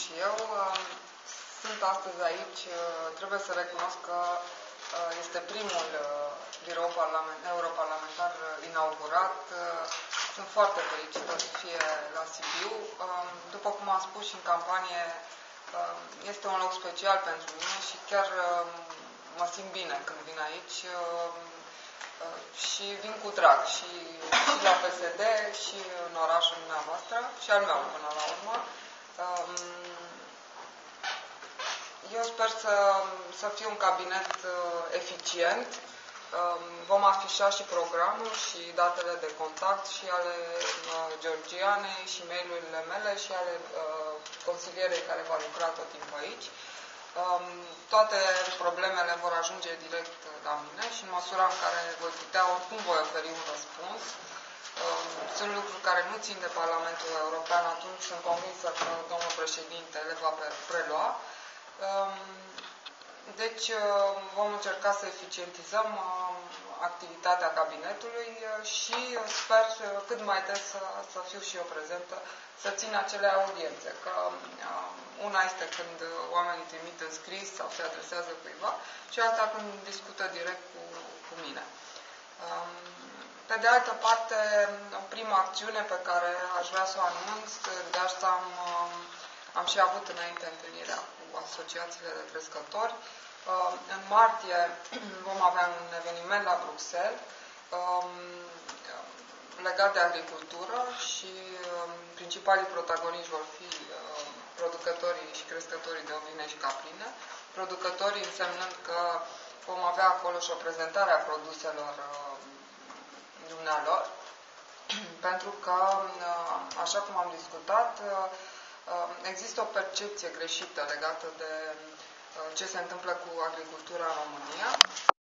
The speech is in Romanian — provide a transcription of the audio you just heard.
și eu. Sunt astăzi aici. Trebuie să recunosc că este primul birou europarlamentar inaugurat. Sunt foarte fericită să fie la Sibiu. După cum am spus și în campanie, este un loc special pentru mine și chiar mă simt bine când vin aici și vin cu drag și la PSD și în orașul dumneavoastră și al meu până la urmă. Eu sper să fie un cabinet eficient. Vom afișa și programul și datele de contact și ale Georgianei și mail-urile mele și ale consilierei care va lucra tot timpul aici. Toate problemele vor ajunge direct la mine și în măsura în care voi putea, oricum voi oferi un răspuns. Sunt lucruri care nu țin de Parlamentul European, atunci sunt convinsă că domnul președinte le va prelua. Deci vom încerca să eficientizăm activitatea cabinetului și sper cât mai des să fiu și eu prezentă, să țin acele audiențe. Că una este când oamenii trimit în scris sau se adresează cuiva și alta când discută direct cu mine. Pe de altă parte, prima acțiune pe care aș vrea să o anunț, de asta am și avut înainte întâlnirea cu asociațiile de crescători. În martie vom avea un eveniment la Bruxelles legat de agricultură și principalii protagoniști vor fi producătorii și crescătorii de ovine și caprine. Producătorii însemnând că vom avea acolo și o prezentare a produselor dumnealor, pentru că, așa cum am discutat, există o percepție greșită legată de ce se întâmplă cu agricultura în România.